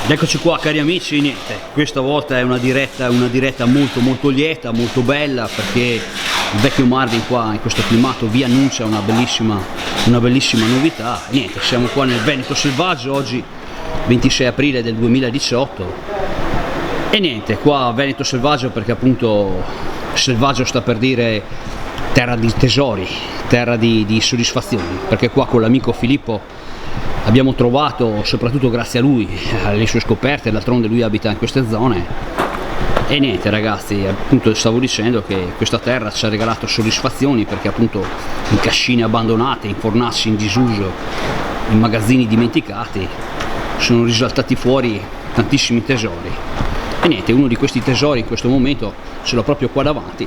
Ed eccoci qua cari amici, niente, questa volta è una diretta molto lieta, molto bella, perché il vecchio Marvin qua in questo filmato vi annuncia una bellissima novità. Niente, siamo qua nel Veneto Selvaggio, oggi 26 aprile del 2018 e niente, qua Veneto Selvaggio perché appunto selvaggio sta per dire terra di tesori, terra di soddisfazioni, perché qua con l'amico Filippo abbiamo trovato, soprattutto grazie a lui, alle sue scoperte, d'altronde lui abita in queste zone. E niente ragazzi, appunto stavo dicendo che questa terra ci ha regalato soddisfazioni, perché appunto in cascine abbandonate, in fornacci in disuso, in magazzini dimenticati, sono risaltati fuori tantissimi tesori. E niente, uno di questi tesori in questo momento ce l'ho proprio qua davanti,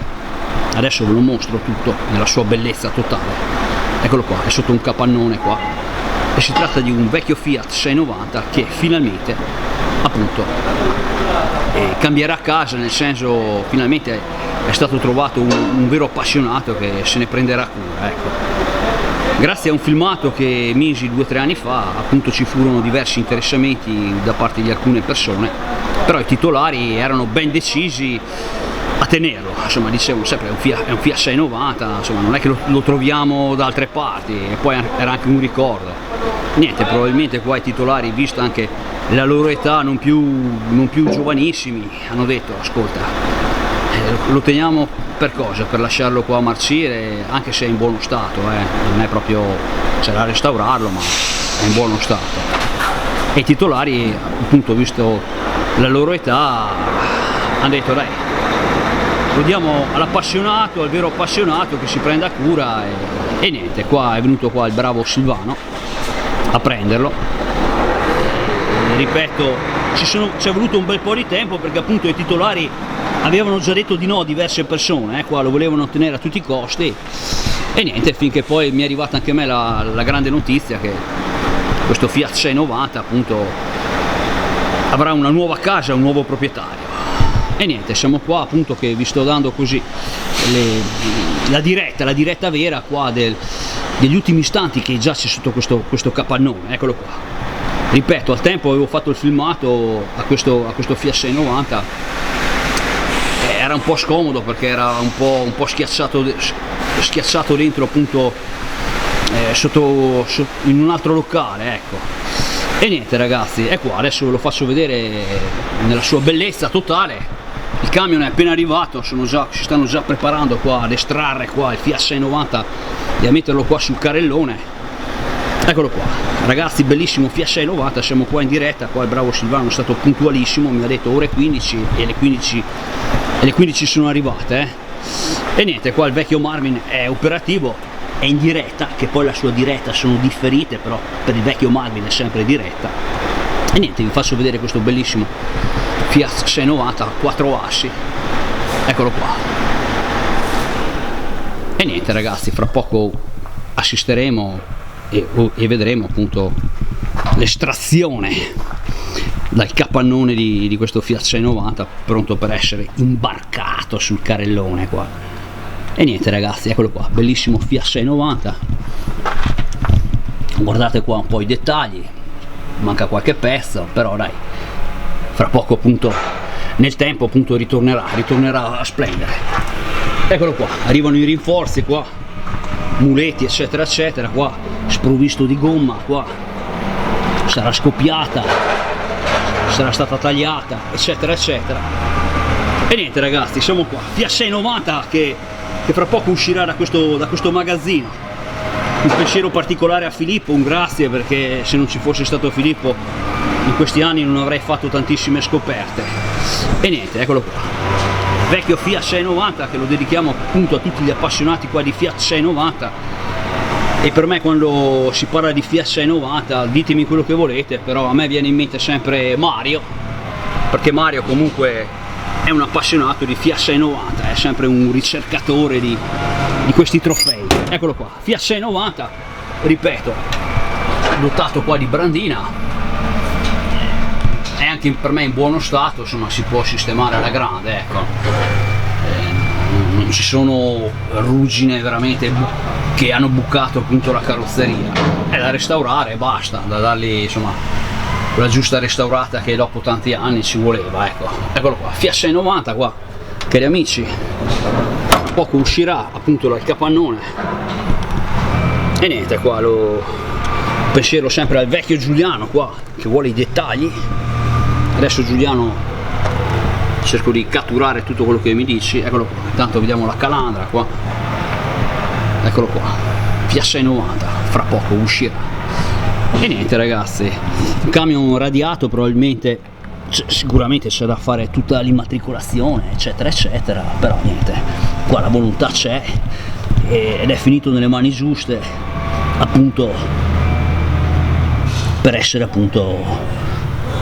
adesso ve lo mostro tutto nella sua bellezza totale. Eccolo qua, è sotto un capannone qua. E si tratta di un vecchio Fiat 690 che finalmente appunto cambierà casa, nel senso finalmente è stato trovato un vero appassionato che se ne prenderà cura, ecco. Grazie a un filmato che misi 2 o 3 anni fa appunto ci furono diversi interessamenti da parte di alcune persone, però i titolari erano ben decisi a tenerlo, insomma dicevano sempre è un Fiat 690, insomma non è che lo troviamo da altre parti, e poi era anche un ricordo. Niente, probabilmente qua i titolari, vista anche la loro età non più giovanissimi, hanno detto ascolta, lo teniamo per cosa? Per lasciarlo qua a marcire, anche se è in buono stato, non è proprio, c'è da restaurarlo, ma è in buono stato. E i titolari appunto, visto la loro età, hanno detto dai, lo diamo all'appassionato, al vero appassionato che si prenda cura. E niente, qua è venuto qua il bravo Silvano a prenderlo. Ripeto, ci è voluto un bel po' di tempo, perché appunto i titolari avevano già detto di no a diverse persone, qua lo volevano ottenere a tutti i costi. E niente, finché poi mi è arrivata anche a me la grande notizia che questo Fiat 690 appunto avrà una nuova casa, un nuovo proprietario. E niente, siamo qua appunto che vi sto dando così la diretta vera qua degli ultimi istanti che già c'è sotto questo capannone. Eccolo qua. Ripeto, al tempo avevo fatto il filmato a questo Fiat 690, era un po' scomodo perché era un po' schiacciato dentro appunto in un altro locale, ecco. E niente ragazzi, è qua, adesso ve lo faccio vedere nella sua bellezza totale. Il camion è appena arrivato, si stanno già preparando qua ad estrarre qua il Fiat 690 e a metterlo qua sul carrellone. Eccolo qua ragazzi, bellissimo Fiat 690, siamo qua in diretta, qua il bravo Silvano è stato puntualissimo, mi ha detto ore 15 e le 15 sono arrivate, E niente, qua il vecchio Marvin è operativo, è in diretta, che poi la sua diretta sono differite, però per il vecchio Marvin è sempre diretta. E niente, vi faccio vedere questo bellissimo Fiat 690 4 assi, eccolo qua. E niente ragazzi, fra poco assisteremo e vedremo appunto l'estrazione dal capannone di questo Fiat 690 pronto per essere imbarcato sul carrellone qua. E niente ragazzi, eccolo qua, bellissimo Fiat 690. Guardate qua un po' i dettagli, manca qualche pezzo, però dai, fra poco appunto nel tempo appunto ritornerà a splendere. Eccolo qua, arrivano i rinforzi qua, muletti eccetera eccetera, qua sprovvisto di gomma, qua sarà scoppiata, sarà stata tagliata eccetera eccetera. E niente ragazzi, siamo qua, Fiat 690 che fra poco uscirà da questo magazzino. Un pensiero particolare a Filippo, un grazie, perché se non ci fosse stato Filippo in questi anni non avrei fatto tantissime scoperte. E niente, eccolo qua, vecchio Fiat 690 che lo dedichiamo appunto a tutti gli appassionati qua di Fiat 690. E per me quando si parla di Fiat 690 ditemi quello che volete, però a me viene in mente sempre Mario, perché Mario comunque è un appassionato di Fiat 690, è sempre un ricercatore di questi trofei. Eccolo qua, Fiat 690, ripeto, dotato qua di brandina, è anche per me in buono stato, insomma si può sistemare alla grande, ecco. Non ci sono ruggine veramente che hanno bucato appunto la carrozzeria, è da restaurare e basta, da dargli insomma quella giusta restaurata che dopo tanti anni ci voleva, ecco. Eccolo qua, Fiat 690 qua, cari amici, poco uscirà appunto dal capannone. E niente, qua lo pensiero sempre al vecchio Giuliano qua, che vuole i dettagli. Adesso Giuliano cerco di catturare tutto quello che mi dici. Eccolo qua, intanto vediamo la calandra qua, eccolo qua, Fiat 690, fra poco uscirà. E niente ragazzi, un camion radiato, probabilmente sicuramente c'è da fare tutta l'immatricolazione eccetera eccetera, però niente, qua la volontà c'è ed è finito nelle mani giuste, appunto, per essere appunto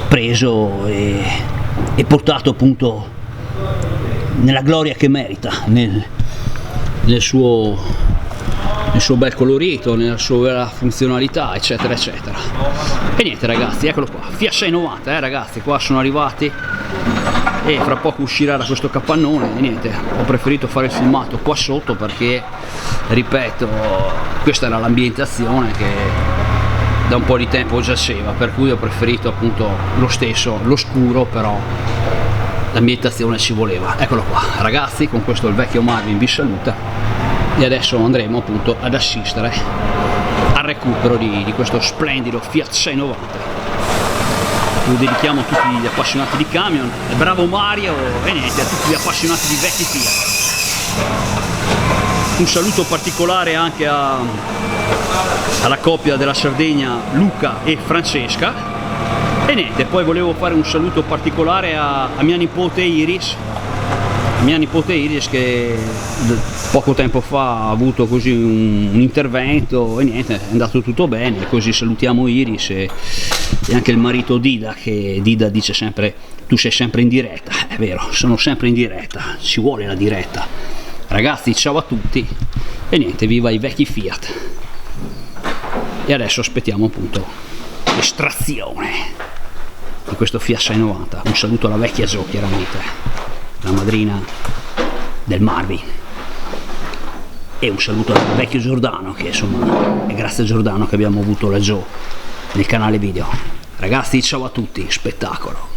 preso e portato appunto nella gloria che merita, nel suo bel colorito, nella sua vera funzionalità eccetera eccetera. E niente ragazzi, eccolo qua, Fiat 690, ragazzi, qua sono arrivati e fra poco uscirà da questo capannone. E niente, ho preferito fare il filmato qua sotto perché, ripeto, questa era l'ambientazione che da un po' di tempo giaceva, per cui ho preferito appunto lo stesso, l'oscuro, però l'ambientazione ci voleva. Eccolo qua ragazzi, con questo il vecchio Marvin vi saluta e adesso andremo appunto ad assistere al recupero di questo splendido Fiat 690. Lo dedichiamo a tutti gli appassionati di camion, e bravo Mario, e niente, a tutti gli appassionati di vecchi Fiat. Un saluto particolare anche alla coppia della Sardegna Luca e Francesca. E niente, poi volevo fare un saluto particolare a mia nipote Iris, che poco tempo fa ha avuto così un intervento e niente, è andato tutto bene, così salutiamo Iris e anche il marito Dida, che Dida dice sempre: tu sei sempre in diretta. È vero, sono sempre in diretta, ci vuole la diretta. Ragazzi, ciao a tutti e niente, viva i vecchi Fiat. E adesso aspettiamo appunto l'estrazione di questo Fiat 690. Un saluto alla vecchia Gio, chiaramente, la madrina del Marvin, e un saluto al vecchio Giordano, che insomma è grazie a Giordano che abbiamo avuto la Gio nel canale video. Ragazzi, ciao a tutti, spettacolo.